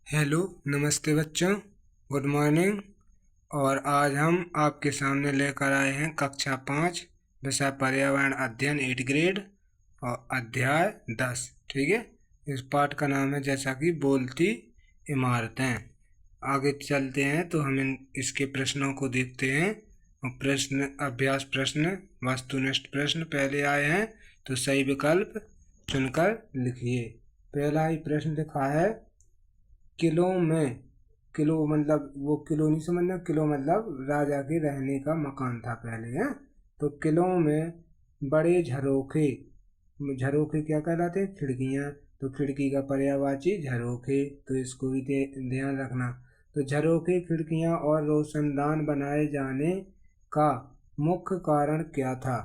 Hello, नमस्ते बच्चों। Good morning. और आज हम आपके सामने लेकर आए हैं कक्षा 5 विषय पर्यावरण अध्ययन 8 ग्रेड और अध्याय 10। ठीक है। इस पाठ का नाम है जैसा कि बोलती इमारतें। आगे चलते हैं तो हम इसके प्रश्नों को देखते हैं। और प्रश्न अभ्यास प्रश्न वस्तुनिष्ठ प्रश्न पहले आए हैं, तो सही विकल्प चुनकर लिखिए। पहला ही प्रश्न लिखा है, किलो में। किलो मतलब वो किलो नहीं समझना, किलो मतलब राजा के रहने का मकान था पहले है। तो किलो में बड़े झरोखे, झरोखे क्या कहलाते हैं? खिड़कियाँ। तो खिड़की का पर्यायवाची झरोखे, तो इसको भी ध्यान रखना। तो झरोखे, खिड़कियाँ और रोशनदान बनाए जाने का मुख्य कारण क्या था?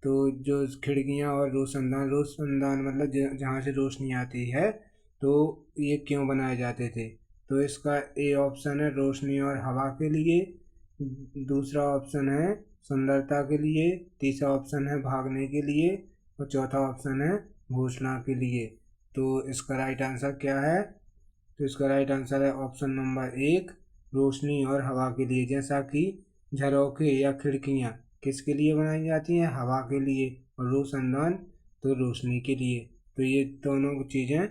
तो जो खिड़कियाँ और रोशनदान, रोशनदान मतलब जहाँ से रोशनी आती है, तो ये क्यों बनाए जाते थे? तो इसका ए ऑप्शन है रोशनी और हवा के लिए, दूसरा ऑप्शन है सुंदरता के लिए, तीसरा ऑप्शन है भागने के लिए और चौथा ऑप्शन है घोषणा के लिए। तो इसका राइट आंसर क्या है? तो इसका राइट आंसर है ऑप्शन नंबर 1, रोशनी और हवा के लिए। जैसा कि झरोखे या खिड़कियाँ किसके लिए बनाई जाती हैं? हवा के लिए। और रोशनदान तो रोशनी के लिए। तो ये दोनों चीज़ें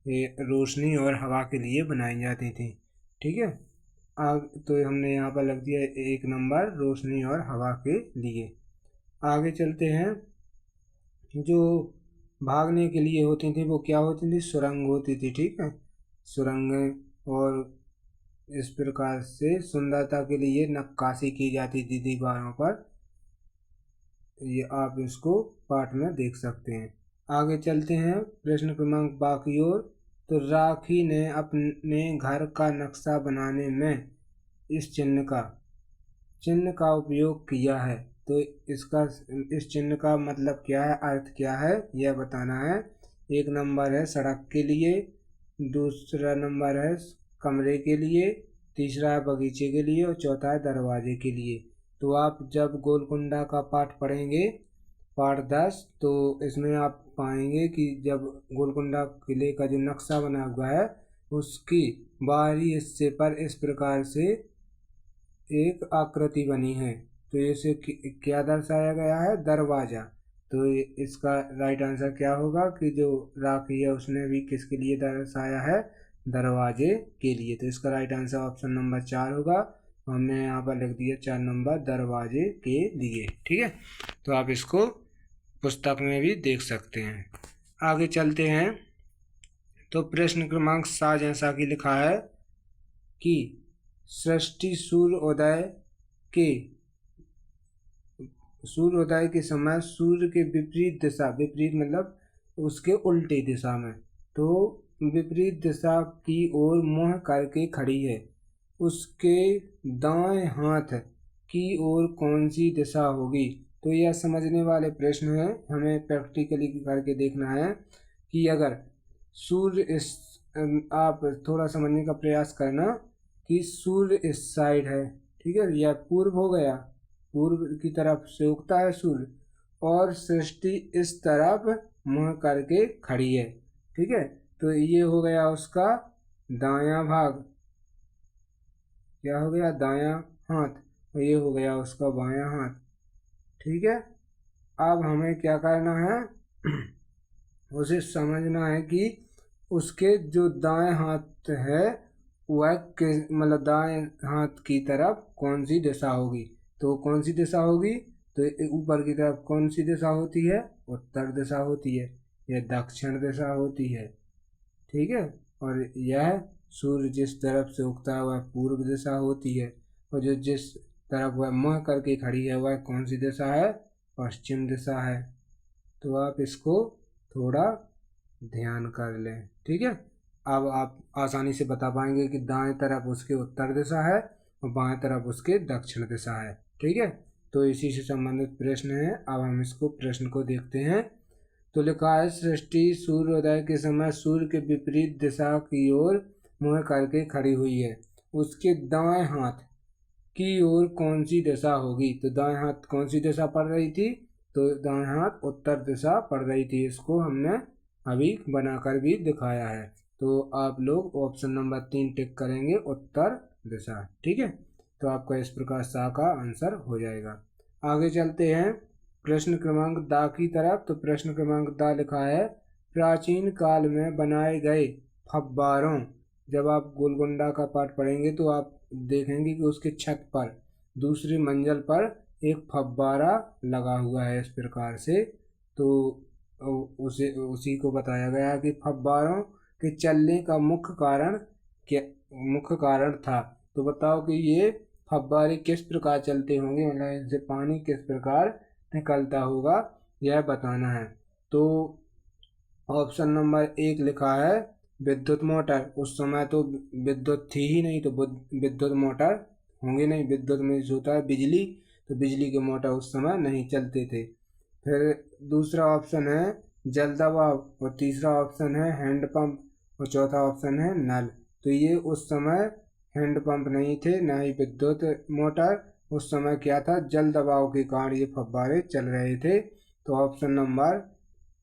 ये रोशनी और हवा के लिए बनाई जाती थी। ठीक है। आग तो हमने यहाँ पर लग दिया 1 नंबर रोशनी और हवा के लिए। आगे चलते हैं। जो भागने के लिए होती थी वो क्या होती थी? सुरंग होती थी। ठीक है, सुरंग। और इस प्रकार से सुंदरता के लिए नक्काशी की जाती थी दीवारों पर। ये आप इसको पाठ में देख सकते हैं। आगे चलते हैं प्रश्न क्रमांक बाकी ओर। तो राखी ने अपने घर का नक्शा बनाने में इस चिन्ह का उपयोग किया है। तो इसका इस चिन्ह का मतलब क्या है, अर्थ क्या है, यह बताना है। 1 नंबर है सड़क के लिए, दूसरा नंबर है कमरे के लिए, तीसरा है बगीचे के लिए और चौथा है दरवाजे के लिए। तो आप जब गोलकुंडा का पाठ पढ़ेंगे, पाठ 10, तो इसमें आप पाएंगे कि जब गोलकुंडा किले का जो नक्शा बना हुआ है उसकी बाहरी हिस्से पर इस प्रकार से एक आकृति बनी है। तो इसे क्या दर्शाया गया है? दरवाजा। तो इसका राइट आंसर क्या होगा कि जो राखी है उसने भी किसके लिए दर्शाया है? दरवाजे के लिए। तो इसका राइट आंसर ऑप्शन नंबर 4 होगा। हमने यहाँ पर लिख दिया 4 नंबर दरवाजे के लिए। ठीक है, तो आप इसको पुस्तक में भी देख सकते हैं। आगे चलते हैं। तो प्रश्न क्रमांक 7 जैसा कि लिखा है कि सृष्टि के सूर्योदय के समय सूर्य के विपरीत दिशा, विपरीत मतलब उसके उल्टी दिशा में, तो विपरीत दिशा की ओर मुंह करके खड़ी है। उसके दाएं हाथ की ओर कौन सी दिशा होगी? तो यह समझने वाले प्रश्न हैं, हमें प्रैक्टिकली करके देखना है कि अगर सूर्य इस आप थोड़ा समझने का प्रयास करना कि सूर्य इस साइड है। ठीक है, यह पूर्व हो गया, पूर्व की तरफ से उगता है सूर्य, और सृष्टि इस तरफ मुंह करके खड़ी है। ठीक है, तो ये हो गया उसका दायां भाग, क्या हो गया? दायां हाथ। और ये हो गया उसका बायां हाथ। ठीक है, अब हमें क्या करना है? उसे समझना है कि उसके जो दाएं हाथ है वह मतलब दाएं हाथ की तरफ कौन सी दिशा होगी? तो कौन सी दिशा होगी? तो ऊपर की तरफ कौन सी दिशा होती है? उत्तर दिशा होती है। यह दक्षिण दिशा होती है। ठीक है, और यह सूर्य जिस तरफ से उगता है वह पूर्व दिशा होती है। और जो जिस तरफ वह मुँह करके खड़ी है वह कौन सी दिशा है? पश्चिम दिशा है। तो आप इसको थोड़ा ध्यान कर लें। ठीक है, अब आप आसानी से बता पाएंगे कि दाएं तरफ उसके उत्तर दिशा है और बाएं तरफ उसके दक्षिण दिशा है। ठीक है, तो इसी से संबंधित प्रश्न है। अब हम इसको प्रश्न को देखते हैं। तो लिखा है सृष्टि सूर्योदय के समय सूर्य के विपरीत दिशा की ओर मुंह करके खड़ी हुई है। उसके दाएं हाथ की ओर कौन सी दिशा होगी? तो दाएं हाथ कौन सी दिशा पड़ रही थी? तो दाएं हाथ उत्तर दिशा पड़ रही थी। इसको हमने अभी बनाकर भी दिखाया है। तो आप लोग ऑप्शन नंबर 3 टिक करेंगे, उत्तर दिशा। ठीक है, तो आपका इस प्रकार सा का आंसर हो जाएगा। आगे चलते हैं प्रश्न क्रमांक दा की तरफ। तो प्रश्न क्रमांक दा लिखा है, प्राचीन काल में बनाए गए फव्वारों। जब आप गोलकुंडा का पाठ पढ़ेंगे तो आप देखेंगे कि उसके छत पर दूसरी मंजिल पर एक फव्वारा लगा हुआ है इस प्रकार से। तो उसी को बताया गया कि फव्वारों के चलने का मुख्य कारण था। तो बताओ कि ये फव्वारे किस प्रकार चलते होंगे, मतलब इनसे पानी किस प्रकार निकलता होगा, यह बताना है। तो ऑप्शन नंबर 1 लिखा है विद्युत मोटर। उस समय तो विद्युत थी ही नहीं, तो विद्युत मोटर होंगे नहीं। विद्युत में जो होता है बिजली, तो बिजली के मोटर उस समय नहीं चलते थे। फिर दूसरा ऑप्शन है जल दबाव, और तीसरा ऑप्शन है हैंडपंप, और चौथा ऑप्शन है नल। तो ये उस समय हैंडपंप नहीं थे, ना ही विद्युत मोटर। उस समय क्या था, जल दबाव के कारण ये फव्वारे चल रहे थे। तो ऑप्शन नंबर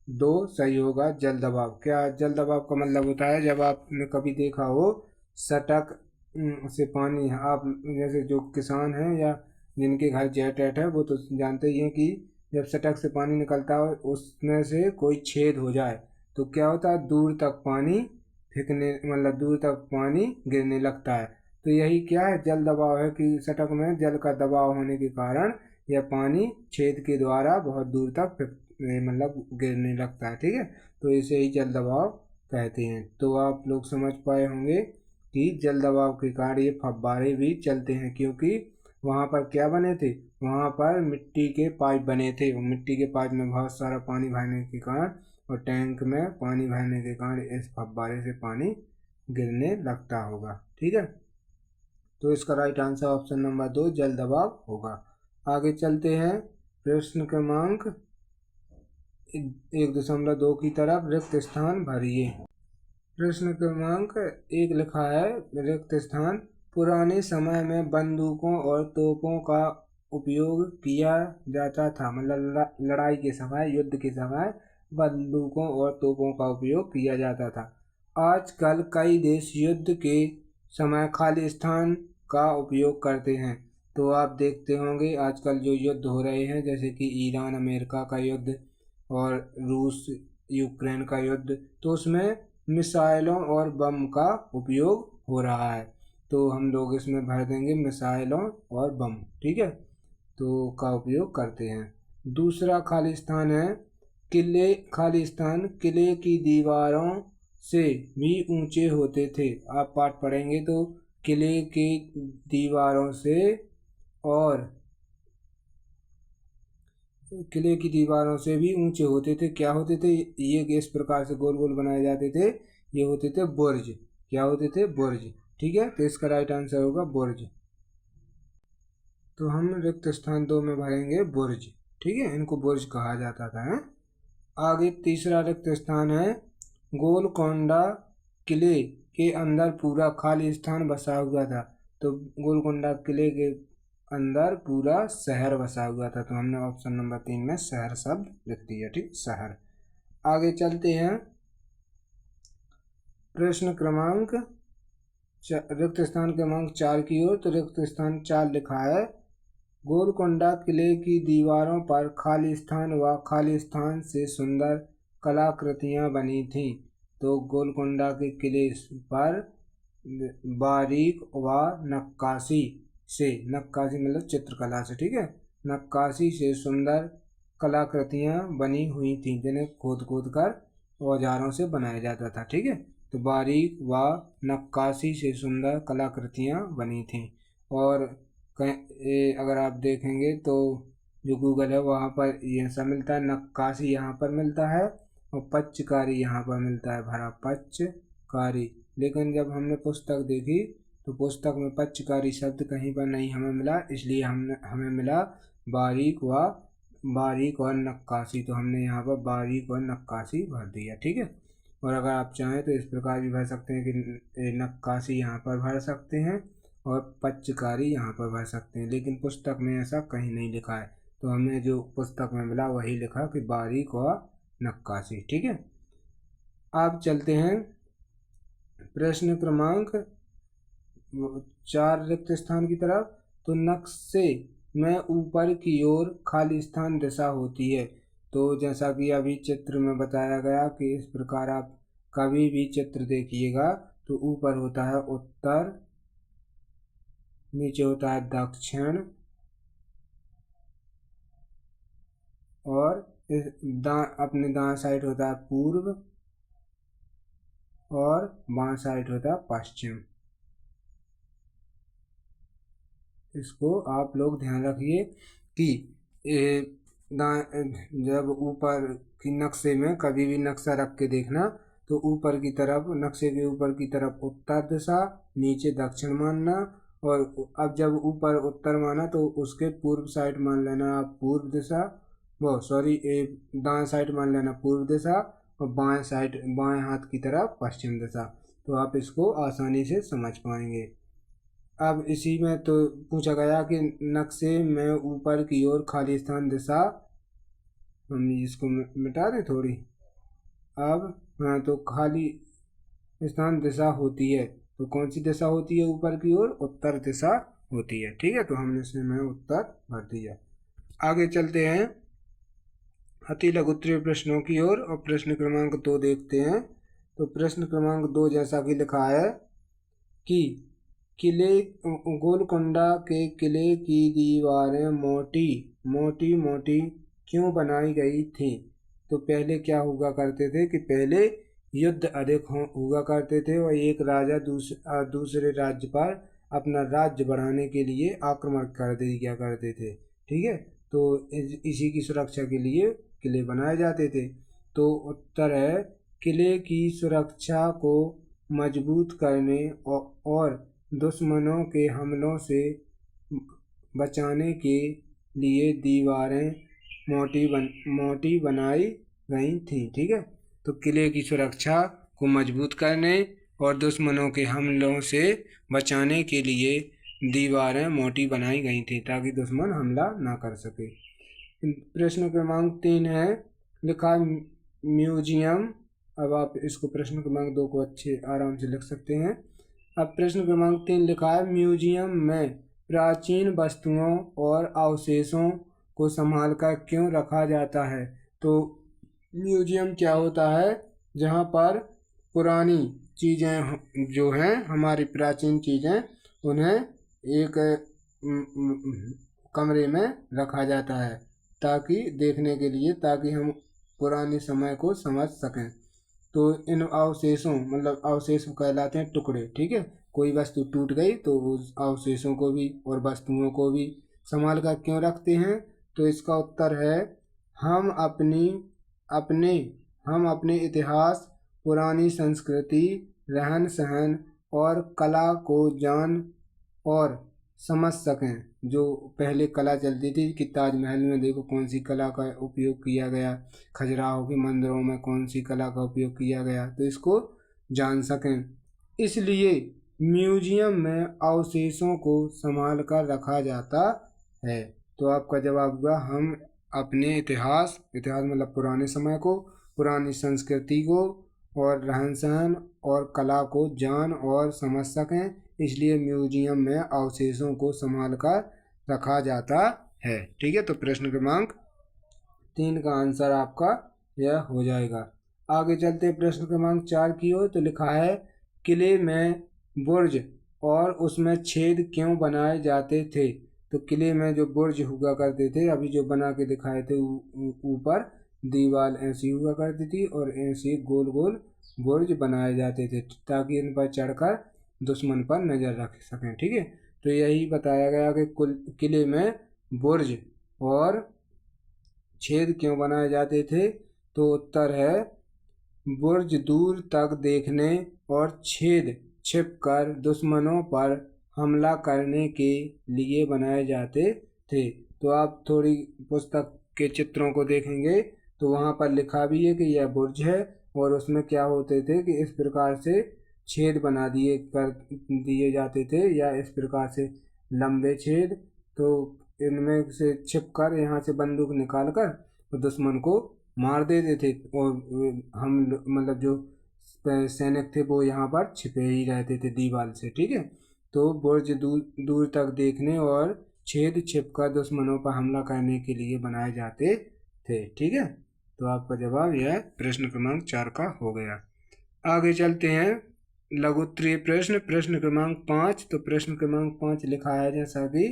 2 सही होगा, जल दबाव। क्या जल दबाव का मतलब होता है, जब आपने कभी देखा हो सटक से पानी, आप जैसे जो किसान हैं या जिनके घर जेट एट है वो तो जानते ही हैं कि जब सटक से पानी निकलता है उसमें से कोई छेद हो जाए तो क्या होता है, दूर तक पानी फेंकने, मतलब दूर तक पानी गिरने लगता है। तो यही क्या है, जल दबाव है कि सटक में जल का दबाव होने के कारण यह पानी छेद के द्वारा बहुत दूर तक मतलब गिरने लगता है। ठीक है, तो इसे ही जल दबाव कहते हैं। तो आप लोग समझ पाए होंगे कि जल दबाव के कारण ये फव्वारे भी चलते हैं, क्योंकि वहाँ पर क्या बने थे, वहाँ पर मिट्टी के पाइप बने थे। मिट्टी के पाइप में बहुत सारा पानी भरने के कारण और टैंक में पानी भरने के कारण इस फव्वारे से पानी गिरने लगता होगा। ठीक है, तो इसका राइट आंसर ऑप्शन नंबर 2 जल दबाव होगा। आगे चलते हैं प्रश्न क्रमांक 1.2 की तरफ, रिक्त स्थान भरिए। प्रश्न क्रमांक 1 लिखा है रिक्त स्थान, पुराने समय में बंदूकों और तोपों का उपयोग किया जाता था, मतलब लड़ाई के समय, युद्ध के समय बंदूकों और तोपों का उपयोग किया जाता था। आजकल कई देश युद्ध के समय खालिस्तान का उपयोग करते हैं। तो आप देखते होंगे आजकल जो युद्ध हो रहे हैं, जैसे कि ईरान अमेरिका का युद्ध और रूस यूक्रेन का युद्ध, तो उसमें मिसाइलों और बम का उपयोग हो रहा है। तो हम लोग इसमें भर देंगे मिसाइलों और बम। ठीक है, तो का उपयोग करते हैं। दूसरा खालिस्तान है खालिस्तान किले की दीवारों से भी ऊंचे होते थे। आप पाठ पढ़ेंगे तो किले की दीवारों से और किले की दीवारों से भी ऊंचे होते थे। क्या होते थे ये, इस प्रकार से गोल गोल बनाए जाते थे, ये होते थे बुर्ज। क्या होते थे, बुर्ज। ठीक है, तो इसका राइट आंसर होगा बुर्ज। तो हम रिक्त स्थान 2 में भरेंगे बुर्ज। ठीक है, इनको बुर्ज कहा जाता था। आगे तीसरा रिक्त स्थान है गोलकोंडा किले के अंदर पूरा खाली स्थान बसा हुआ था। तो गोलकोंडा किले के अंदर पूरा शहर बसा हुआ था, तो हमने ऑप्शन नंबर 3 में शहर शब्द लिख दिया। ठीक, शहर। आगे चलते हैं प्रश्न क्रमांक रिक्त स्थान क्रमांक 4 की ओर। तो रिक्त स्थान 4 लिखा है, गोलकोंडा किले की दीवारों पर खालिस्तान व खालिस्तान से सुंदर कलाकृतियां बनी थीं। तो गोलकोंडा के किले पर बारीक व नक्काशी से, नक्काशी मतलब चित्रकला से, ठीक है, नक्काशी से सुंदर कलाकृतियां बनी हुई थीं, जिन्हें खोद खोद कर औजारों से बनाया जाता था। ठीक है, तो बारीक व नक्काशी से सुंदर कलाकृतियां बनी थीं। और अगर आप देखेंगे तो जो गूगल है वहाँ पर ये सब मिलता है, नक्काशी यहाँ पर मिलता है और पच्चकारी यहाँ पर मिलता है, भरा पच्चकारी। लेकिन जब हमने पुस्तक देखी तो पुस्तक में पच्चकारी शब्द कहीं पर नहीं हमें मिला, इसलिए हमें मिला बारीक और नक्काशी। तो हमने यहाँ पर बारीक और नक्काशी भर दिया। ठीक है, और अगर आप चाहें तो इस प्रकार भी भर सकते हैं कि नक्काशी यहाँ पर भर सकते हैं और पच्चकारी यहाँ पर भर सकते हैं, लेकिन पुस्तक में ऐसा कहीं नहीं लिखा है। तो हमें जो पुस्तक में मिला वही लिखा कि बारीक और नक्काशी। ठीक है, अब चलते हैं प्रश्न क्रमांक 4 रिक्त स्थान की तरफ। तो नक्शे में ऊपर की ओर खाली स्थान दिशा होती है। तो जैसा कि अभी चित्र में बताया गया कि इस प्रकार आप कभी भी चित्र देखिएगा तो ऊपर होता है उत्तर, नीचे होता है दक्षिण, और अपने दाएं साइड होता है पूर्व, और बाएं साइड होता है पश्चिम। इसको आप लोग ध्यान रखिए कि जब ऊपर की नक्शे में कभी भी नक्शा रख के देखना तो ऊपर की तरफ, नक्शे के ऊपर की तरफ उत्तर दिशा, नीचे दक्षिण मानना, और अब जब ऊपर उत्तर माना तो उसके पूर्व साइड मान लेना आप पूर्व दिशा, वो सॉरी दाएं साइड मान लेना पूर्व दिशा, और बाएं साइड बाएं हाथ की तरफ पश्चिम दिशा। तो आप इसको आसानी से समझ पाएंगे। अब इसी में तो पूछा गया कि नक्शे में ऊपर की ओर खाली स्थान दिशा, हम इसको मिटा दें थोड़ी। अब हाँ, तो खाली स्थान दिशा होती है, तो कौन सी दिशा होती है ऊपर की ओर? उत्तर दिशा होती है। ठीक है, तो हमने इसमें उत्तर भर दिया। आगे चलते हैं अति लघुत्तरीय प्रश्नों की ओर, और प्रश्न क्रमांक 2 देखते हैं। तो प्रश्न क्रमांक 2 जैसा कि लिखा है कि किले गोलकुंडा के किले की दीवारें मोटी मोटी मोटी क्यों बनाई गई थी? तो पहले क्या हुआ करते थे कि पहले युद्ध अधिक हुआ करते थे और एक राजा दूसरे राज्य पर अपना राज्य बढ़ाने के लिए आक्रमण कर दिया करते थे। ठीक है, तो इसी की सुरक्षा के लिए किले बनाए जाते थे। तो उत्तर है किले की सुरक्षा को मजबूत करने और दुश्मनों के हमलों से बचाने के लिए दीवारें मोटी बनाई गई थी। ठीक है, तो किले की सुरक्षा को मजबूत करने और दुश्मनों के हमलों से बचाने के लिए दीवारें मोटी बनाई गई थी ताकि दुश्मन हमला ना कर सके। प्रश्न क्रमांक 3 है, लिखा म्यूजियम। अब आप इसको प्रश्न क्रमांक 2 को अच्छे आराम से लिख सकते हैं। अब प्रश्न क्रमांक 3 लिखा है म्यूजियम में प्राचीन वस्तुओं और अवशेषों को संभाल कर क्यों रखा जाता है? तो म्यूजियम क्या होता है? जहाँ पर पुरानी चीज़ें जो हैं, हमारी प्राचीन चीज़ें, उन्हें एक कमरे में रखा जाता है ताकि देखने के लिए, ताकि हम पुराने समय को समझ सकें। तो इन अवशेषों, मतलब अवशेष कहलाते हैं टुकड़े। ठीक है, कोई वस्तु टूट गई तो उस अवशेषों को भी और वस्तुओं को भी संभाल कर क्यों रखते हैं? तो इसका उत्तर है हम अपने हम अपने इतिहास, पुरानी संस्कृति, रहन सहन और कला को जान और समझ सकें। जो पहले कला चलती थी कि ताजमहल में देखो कौन सी कला का उपयोग किया गया, खजुराहो के मंदिरों में कौन सी कला का उपयोग किया गया, तो इसको जान सकें। इसलिए म्यूजियम में अवशेषों को संभाल कर रखा जाता है। तो आपका जवाब हुआ हम अपने इतिहास मतलब पुराने समय को, पुरानी संस्कृति को और रहन सहन और कला को जान और समझ सकें, इसलिए म्यूजियम में अवशेषों को संभाल कर रखा जाता है। ठीक है, तो प्रश्न क्रमांक 3 का आंसर आपका यह हो जाएगा। आगे चलते प्रश्न क्रमांक 4 की ओर। तो लिखा है किले में बुर्ज और उसमें छेद क्यों बनाए जाते थे? तो किले में जो बुर्ज हुआ करते थे, अभी जो बना के दिखाए थे, ऊपर दीवार ऐसी हुआ करती थी और ऐसे गोल गोल बुर्ज बनाए जाते थे ताकि इन पर चढ़कर दुश्मन पर नज़र रख सकें। ठीक है, तो यही बताया गया कि किले में बुर्ज और छेद क्यों बनाए जाते थे? तो उत्तर है बुर्ज दूर तक देखने और छेद छिपकर दुश्मनों पर हमला करने के लिए बनाए जाते थे। तो आप थोड़ी पुस्तक के चित्रों को देखेंगे तो वहाँ पर लिखा भी है कि यह बुर्ज है और उसमें क्या होते थे कि इस प्रकार से छेद बना दिए जाते थे, या इस प्रकार से लंबे छेद। तो इनमें से छिपकर यहाँ से बंदूक निकाल कर दुश्मन को मार देते थे। और हम मतलब जो सैनिक थे वो यहाँ पर छिपे ही रहते थे दीवार से। ठीक है, तो बुर्ज दूर दूर तक देखने और छेद छिपकर दुश्मनों पर हमला करने के लिए बनाए जाते थे। ठीक है, तो आपका जवाब यह प्रश्न क्रमांक 4 का हो गया। आगे चलते हैं लघु उत्तरीय प्रश्न, प्रश्न क्रमांक 5। तो प्रश्न क्रमांक 5 लिखा है जैसा कि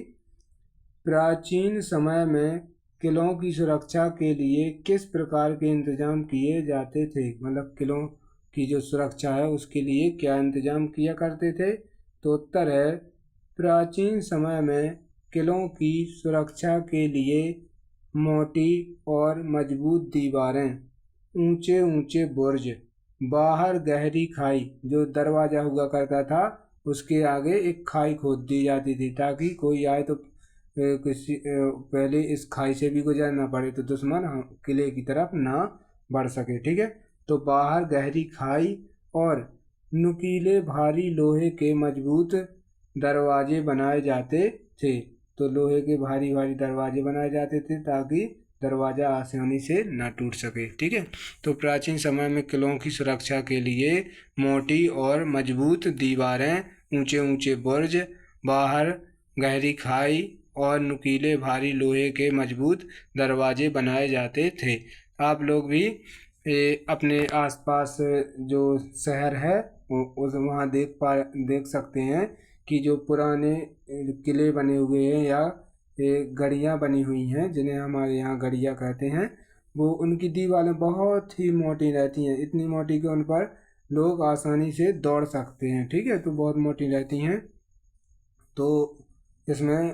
प्राचीन समय में किलों की सुरक्षा के लिए किस प्रकार के इंतजाम किए जाते थे। मतलब किलों की जो सुरक्षा है उसके लिए क्या इंतजाम किया करते थे। तो उत्तर है प्राचीन समय में किलों की सुरक्षा के लिए मोटी और मजबूत दीवारें, ऊंचे ऊंचे बुर्ज, बाहर गहरी खाई, जो दरवाजा हुआ करता था उसके आगे एक खाई खोद दी जाती थी ताकि कोई आए तो पहले इस खाई से भी गुजरना पड़े तो दुश्मन किले की तरफ ना बढ़ सके। ठीक है, तो बाहर गहरी खाई और नुकीले भारी लोहे के मजबूत दरवाजे बनाए जाते थे। तो लोहे के भारी भारी दरवाजे बनाए जाते थे ताकि दरवाज़ा आसानी से ना टूट सके। ठीक है, तो प्राचीन समय में किलों की सुरक्षा के लिए मोटी और मजबूत दीवारें, ऊंचे ऊंचे बुर्ज, बाहर गहरी खाई और नुकीले भारी लोहे के मजबूत दरवाजे बनाए जाते थे। आप लोग भी अपने आसपास जो शहर है उस वहाँ देख सकते हैं कि जो पुराने किले बने हुए हैं या गढ़ियाँ बनी हुई हैं जिन्हें हमारे यहाँ गढ़िया कहते हैं, वो उनकी दीवारें बहुत ही मोटी रहती हैं, इतनी मोटी कि उन पर लोग आसानी से दौड़ सकते हैं। ठीक है, तो बहुत मोटी रहती हैं। तो इसमें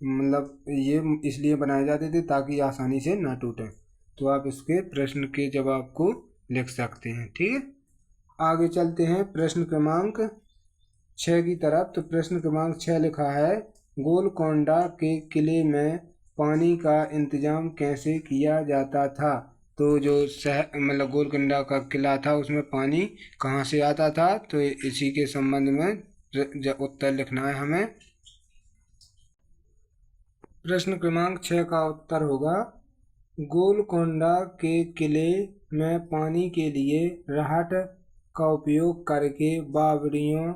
मतलब ये इसलिए बनाए जाते थे ताकि आसानी से ना टूटें। तो आप इसके प्रश्न के जवाब को लिख सकते हैं। ठीक है, आगे चलते हैं प्रश्न क्रमांक 6 की तरफ। तो प्रश्न क्रमांक 6 लिखा है गोलकोंडा के किले में पानी का इंतजाम कैसे किया जाता था। तो जो मतलब गोलकोंडा का किला था उसमें पानी कहाँ से आता था, तो इसी के संबंध में उत्तर लिखना है हमें। प्रश्न क्रमांक 6 का उत्तर होगा गोलकोंडा के किले में पानी के लिए राहट का उपयोग करके बावड़ियों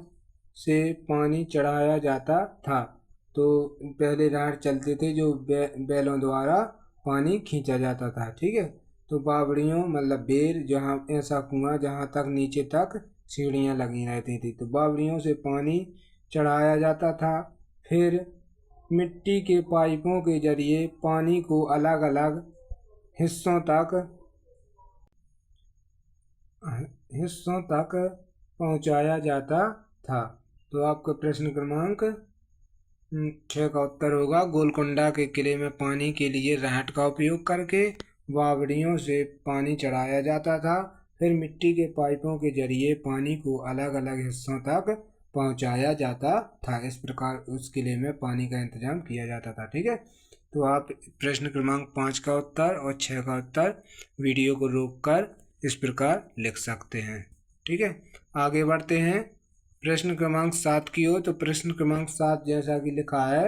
से पानी चढ़ाया जाता था। तो पहले राहट चलते थे जो बैलों द्वारा पानी खींचा जाता था। ठीक है, तो बावड़ियों मतलब बेर, जहाँ ऐसा कुआं जहाँ तक नीचे तक सीढ़ियाँ लगी रहती थी, तो बावड़ियों से पानी चढ़ाया जाता था। फिर मिट्टी के पाइपों के जरिए पानी को अलग अलग हिस्सों तक पहुंचाया जाता था। तो आपका प्रश्न क्रमांक 6 का उत्तर होगा गोलकोंडा के किले में पानी के लिए राहट का उपयोग करके बावड़ियों से पानी चढ़ाया जाता था। फिर मिट्टी के पाइपों के जरिए पानी को अलग अलग हिस्सों तक पहुंचाया जाता था। इस प्रकार उस किले में पानी का इंतजाम किया जाता था। ठीक है, तो आप प्रश्न क्रमांक 5 का उत्तर और 6 का उत्तर वीडियो को रोककर इस प्रकार लिख सकते हैं। ठीक है, आगे बढ़ते हैं प्रश्न क्रमांक 7 की ओर। तो प्रश्न क्रमांक 7 जैसा कि लिखा है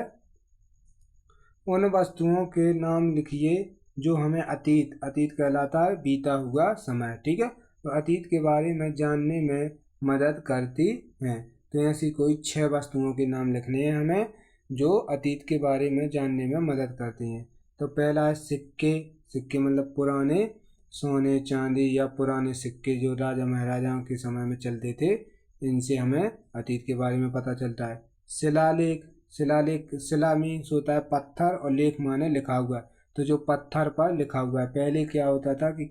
उन वस्तुओं के नाम लिखिए जो हमें अतीत कहलाता है बीता हुआ समय। ठीक है, तो अतीत के बारे में जानने में मदद करती हैं। तो ऐसी कोई 6 वस्तुओं के नाम लिखने हैं हमें जो अतीत के बारे में जानने में मदद करती हैं। तो पहला है सिक्के मतलब पुराने सोने चांदी या पुराने सिक्के जो राजा महाराजाओं के समय में चलते थे, इनसे हमें अतीत के बारे में पता चलता है। शिलालेख शिला मीन्स होता है पत्थर और लेख माने लिखा हुआ। तो जो पत्थर पर लिखा हुआ है, पहले क्या होता था कि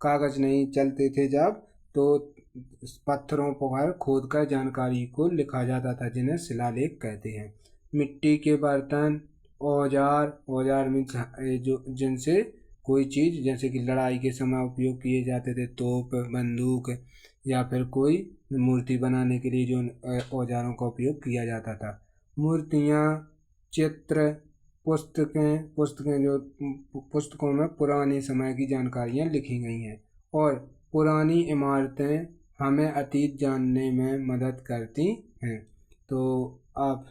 कागज नहीं चलते थे जब, तो पत्थरों पर खोद कर जानकारी को लिखा जाता था जिन्हें शिलालेख कहते हैं। मिट्टी के बर्तन, औजार मीन्स जो जिनसे कोई चीज़ जैसे कि लड़ाई के समय उपयोग किए जाते थे, तोप, बंदूक या फिर कोई मूर्ति बनाने के लिए जो औजारों का उपयोग किया जाता था। मूर्तियाँ, चित्र, पुस्तकें जो पुस्तकों में पुराने समय की जानकारियाँ लिखी गई हैं। और पुरानी इमारतें हमें अतीत जानने में मदद करती हैं। तो आप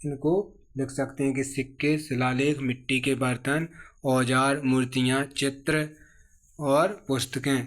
इनको लिख सकते हैं कि सिक्के, शिलालेख, मिट्टी के बर्तन, औजार, मूर्तियाँ, चित्र और पुस्तकें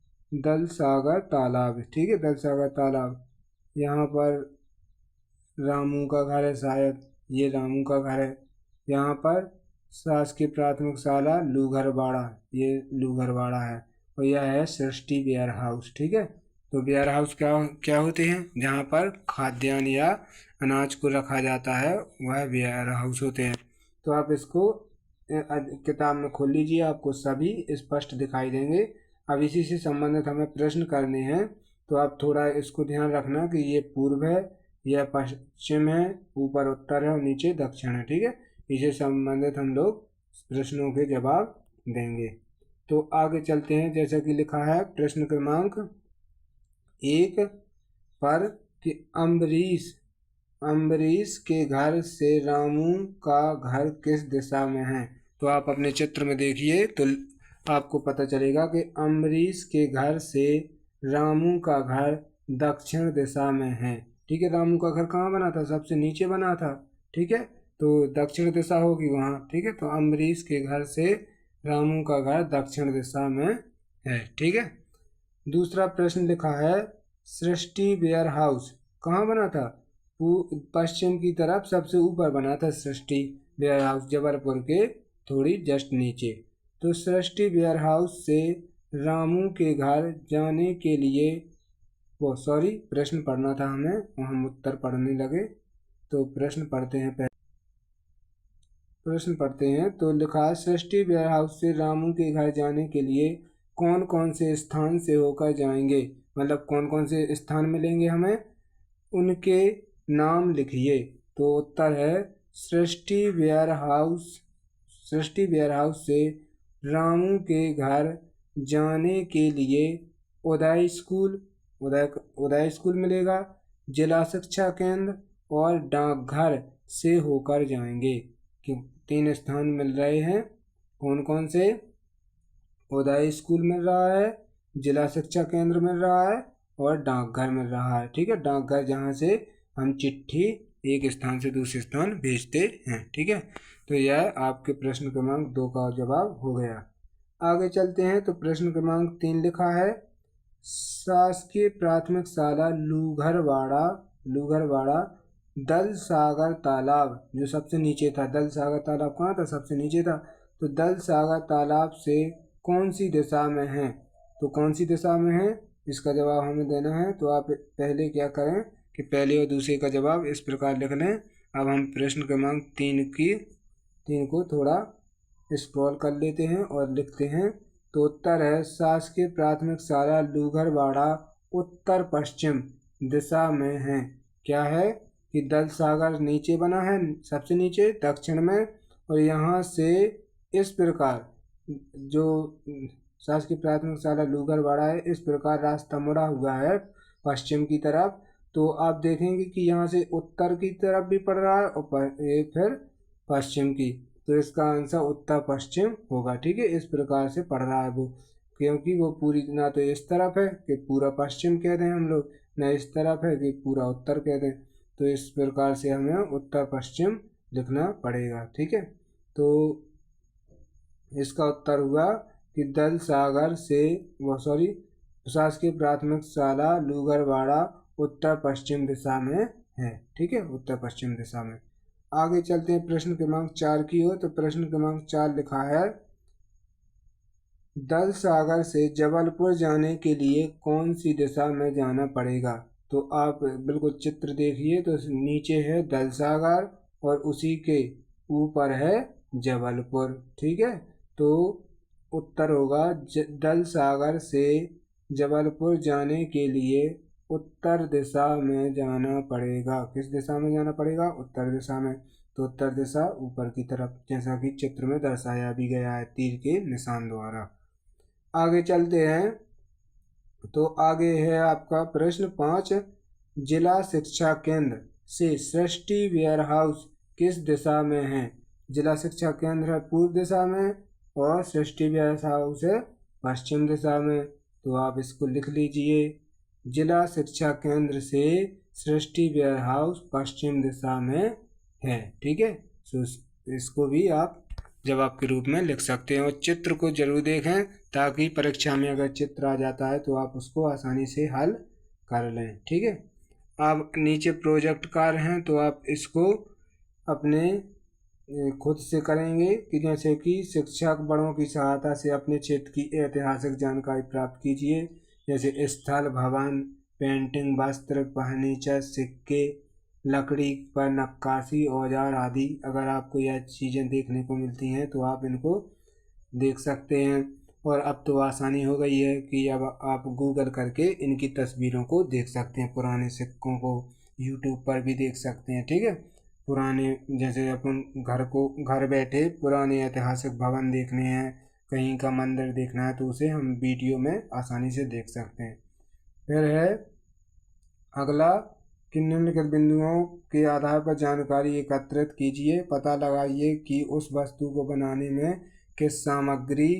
दल सागर तालाब, ठीक है, दल सागर तालाब। यहाँ पर रामू का घर है शायद, ये रामू का घर है। यहाँ पर शासकीय प्राथमिक शाला लूघरवाड़ा, ये लूघरवाड़ा है। और यह है सृष्टि वेयर हाउस, ठीक है। तो वेयर हाउस क्या क्या होते हैं, जहाँ पर खाद्यान्न या अनाज को रखा जाता है, वह वेयर हाउस होते हैं। तो आप इसको किताब में खोल लीजिए, आपको सभी स्पष्ट दिखाई देंगे। अब इसी से संबंधित हमें प्रश्न करने हैं, तो आप थोड़ा इसको ध्यान रखना कि ये पूर्व है, यह पश्चिम है, ऊपर उत्तर है और नीचे दक्षिण है, ठीक है। इसे संबंधित हम लोग प्रश्नों के जवाब देंगे। तो आगे चलते हैं, जैसा कि लिखा है प्रश्न क्रमांक 1 पर कि अम्बरीश के घर से रामू का घर किस दिशा में है। तो आप अपने चित्र में देखिए तो आपको पता चलेगा कि अम्बरीश के घर से रामू का घर दक्षिण दिशा में है, ठीक है। रामू का घर कहाँ बना था, सबसे नीचे बना था, ठीक है। तो दक्षिण दिशा होगी वहाँ, ठीक है। तो अम्बरीश के घर से रामू का घर दक्षिण दिशा में है, ठीक है। दूसरा प्रश्न लिखा है सृष्टि वेयर हाउस कहाँ बना था, पश्चिम की तरफ सबसे ऊपर बना था सृष्टि वेयर हाउस, जबलपुर के थोड़ी जस्ट नीचे। तो सृष्टि वेयर हाउस से रामू के घर जाने के लिए, वो सॉरी प्रश्न पढ़ना था हमें, हम उत्तर पढ़ने लगे। तो प्रश्न पढ़ते हैं, प्रश्न पढ़ते हैं। तो लिखा है सृष्टि वेयर हाउस से रामू के घर जाने के लिए कौन कौन से स्थान से होकर जाएंगे, मतलब कौन कौन से स्थान मिलेंगे हमें, उनके नाम लिखिए। तो उत्तर है सृष्टि वेयर हाउस से रामू के घर जाने के लिए उदय स्कूल मिलेगा, जिला शिक्षा केंद्र और डाकघर से होकर जाएंगे। कि 3 स्थान मिल रहे हैं, कौन कौन से, उदय स्कूल मिल रहा है, जिला शिक्षा केंद्र मिल रहा है और डाकघर मिल रहा है, ठीक है। डाकघर जहाँ से हम चिट्ठी एक स्थान से दूसरे स्थान भेजते हैं, ठीक है। तो यह आपके प्रश्न क्रमांक 2 का जवाब हो गया। आगे चलते हैं, तो प्रश्न क्रमांक 3 लिखा है शासकीय प्राथमिक शाला लूघरवाड़ा दल सागर तालाब, जो सबसे नीचे था, दल सागर तालाब कहाँ था, सबसे नीचे था। तो दल सागर तालाब से कौन सी दिशा में है, तो कौन सी दिशा में है इसका जवाब हमें देना है। तो आप पहले क्या करें कि पहले और दूसरे का जवाब इस प्रकार लिख लें। अब हम प्रश्न क्रमांक 3 को थोड़ा स्क्रॉल कर लेते हैं और लिखते हैं। तो उत्तर है शासकीय प्राथमिक शाला लूघरवाड़ा उत्तर पश्चिम दिशा में है। क्या है कि दल सागर नीचे बना है, सबसे नीचे दक्षिण में, और यहाँ से इस प्रकार जो शासकीय प्राथमिक शाला लूघरवाड़ा है, इस प्रकार रास्ता मुड़ा हुआ है पश्चिम की तरफ। तो आप देखेंगे कि यहाँ से उत्तर की तरफ भी पड़ रहा है और फिर पश्चिम की, तो इसका आंसर उत्तर पश्चिम होगा, ठीक है। इस प्रकार से पढ़ रहा है वो, क्योंकि वो पूरी ना तो इस तरफ है कि पूरा पश्चिम कह दें हम लोग, न इस तरफ है कि पूरा उत्तर कह दें। तो इस प्रकार से हमें उत्तर पश्चिम लिखना पड़ेगा, ठीक है। तो इसका उत्तर हुआ कि दल सागर से शासकीय प्राथमिक शाला लूघरवाड़ा उत्तर पश्चिम दिशा में है, ठीक है, उत्तर पश्चिम दिशा में। आगे चलते हैं प्रश्न क्रमांक 4 की ओर। तो प्रश्न क्रमांक 4 लिखा है दल सागर से जबलपुर जाने के लिए कौन सी दिशा में जाना पड़ेगा। तो आप बिल्कुल चित्र देखिए, तो नीचे है दल सागर और उसी के ऊपर है जबलपुर, ठीक है। तो उत्तर होगा दल सागर से जबलपुर जाने के लिए उत्तर दिशा में जाना पड़ेगा। किस दिशा में जाना पड़ेगा, उत्तर दिशा में। तो उत्तर दिशा ऊपर की तरफ, जैसा कि चित्र में दर्शाया भी गया है तीर के निशान द्वारा। आगे चलते हैं, तो आगे है आपका प्रश्न 5, जिला शिक्षा केंद्र से सृष्टि वेयर हाउस किस दिशा में है। जिला शिक्षा केंद्र है पूर्व दिशा में और सृष्टि वेयर हाउस है पश्चिम दिशा में। तो आप इसको लिख लीजिए, जिला शिक्षा केंद्र से सृष्टि वेयर हाउस पश्चिम दिशा में है, ठीक है। तो इसको भी आप जवाब के रूप में लिख सकते हैं। और चित्र को जरूर देखें ताकि परीक्षा में अगर चित्र आ जाता है तो आप उसको आसानी से हल कर लें। ठीक है, अब नीचे प्रोजेक्ट कार्य हैं तो आप इसको अपने खुद से करेंगे कि जैसे कि शिक्षक बड़ों की सहायता से अपने क्षेत्र की ऐतिहासिक जानकारी प्राप्त कीजिए, जैसे स्थल, भवन, पेंटिंग, वस्त्र, फर्नीचर, सिक्के, लकड़ी पर नक्काशी, औजार आदि। अगर आपको यह चीज़ें देखने को मिलती हैं तो आप इनको देख सकते हैं। और अब तो आसानी हो गई है कि अब आप गूगल करके इनकी तस्वीरों को देख सकते हैं। पुराने सिक्कों को यूट्यूब पर भी देख सकते हैं। ठीक है, पुराने जैसे अपन घर बैठे पुराने ऐतिहासिक भवन देखने हैं, कहीं का मंदिर देखना है तो उसे हम वीडियो में आसानी से देख सकते हैं। फिर है अगला कि निम्नलिखित बिंदुओं के आधार पर जानकारी एकत्रित कीजिए। पता लगाइए कि उस वस्तु को बनाने में किस सामग्री,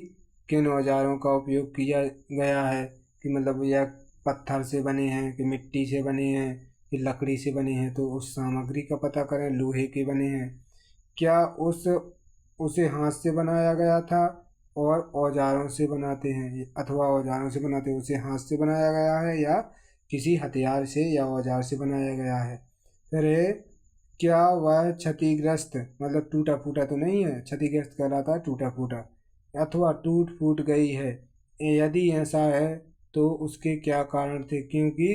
किन औजारों का उपयोग किया गया है, कि मतलब यह पत्थर से बने हैं कि मिट्टी से बने हैं कि लकड़ी से बने हैं, तो उस सामग्री का पता करें। लोहे के बने हैं, क्या उसे हाथ से बनाया गया था और औजारों से बनाते हैं, अथवा औजारों से बनाते हैं, उसे हाथ से बनाया गया है या किसी हथियार से या औजार से बनाया गया है। फिर क्या वह क्षतिग्रस्त, मतलब टूटा फूटा तो नहीं है, क्षतिग्रस्त कहलाता है टूटा फूटा, अथवा टूट फूट गई है। यदि ऐसा है तो उसके क्या कारण थे, क्योंकि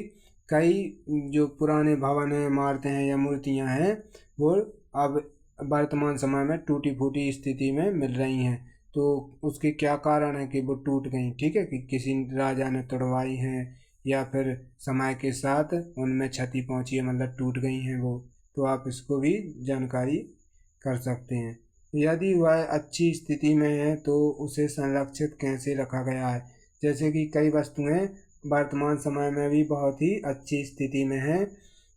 कई जो पुराने भवन हैं, इमारतें हैं या मूर्तियां हैं वो अब वर्तमान समय में टूटी फूटी स्थिति में मिल रही हैं। तो उसके क्या कारण है कि वो टूट गई। ठीक है, कि किसी राजा ने तोड़वाई हैं या फिर समय के साथ उनमें क्षति पहुंची है, मतलब टूट गई हैं वो। तो आप इसको भी जानकारी कर सकते हैं। यदि वह अच्छी स्थिति में है तो उसे संरक्षित कैसे रखा गया है। जैसे कि कई वस्तुएं वर्तमान समय में भी बहुत ही अच्छी स्थिति में हैं,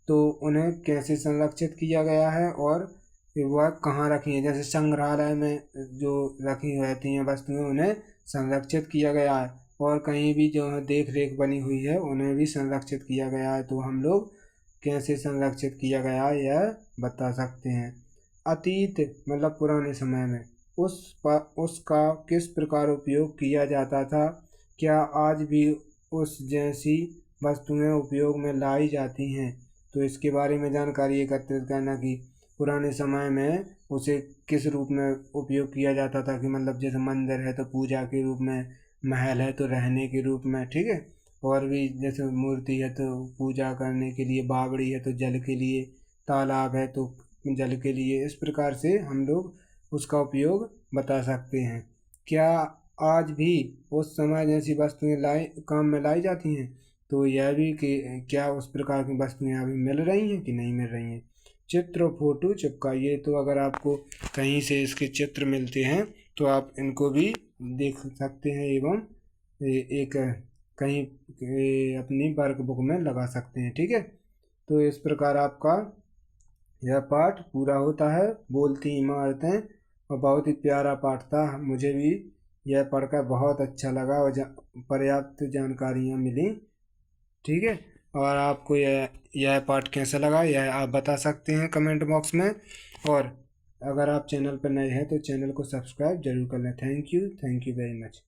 तो उन्हें कैसे संरक्षित किया गया है और वह कहाँ रखी है। जैसे संग्रहालय में जो रखी रहती हैं वस्तुएं उन्हें संरक्षित किया गया है, और कहीं भी जो देख रेख बनी हुई है उन्हें भी संरक्षित किया गया है। तो हम लोग कैसे संरक्षित किया गया है यह बता सकते हैं। अतीत मतलब पुराने समय में उसका किस प्रकार उपयोग किया जाता था, क्या आज भी उस जैसी वस्तुएं उपयोग में लाई जाती हैं। तो इसके बारे में जानकारी एकत्रित करना कि पुराने समय में उसे किस रूप में उपयोग किया जाता था, कि मतलब जैसे मंदिर है तो पूजा के रूप में, महल है तो रहने के रूप में। ठीक है, और भी जैसे मूर्ति है तो पूजा करने के लिए, बावड़ी है तो जल के लिए, तालाब है तो जल के लिए। इस प्रकार से हम लोग उसका उपयोग बता सकते हैं। क्या आज भी उस समय जैसी वस्तुएं काम में लाई जाती हैं, तो यह भी कि क्या उस प्रकार की वस्तुएं अभी मिल रही हैं कि नहीं मिल रही हैं। चित्र और फोटो चिपकाइए। तो अगर आपको कहीं से इसके चित्र मिलते हैं तो आप इनको भी देख सकते हैं एवं एक कहीं अपनी वर्क बुक में लगा सकते हैं। ठीक है, तो इस प्रकार आपका यह पाठ पूरा होता है, बोलती इमारतें। और बहुत ही प्यारा पाठ था, मुझे भी यह पढ़कर बहुत अच्छा लगा और पर्याप्त जानकारियाँ मिली। ठीक है, और आपको यह पाठ कैसा लगा यह आप बता सकते हैं कमेंट बॉक्स में। और अगर आप चैनल पर नए हैं तो चैनल को सब्सक्राइब जरूर कर लें। Thank you very much.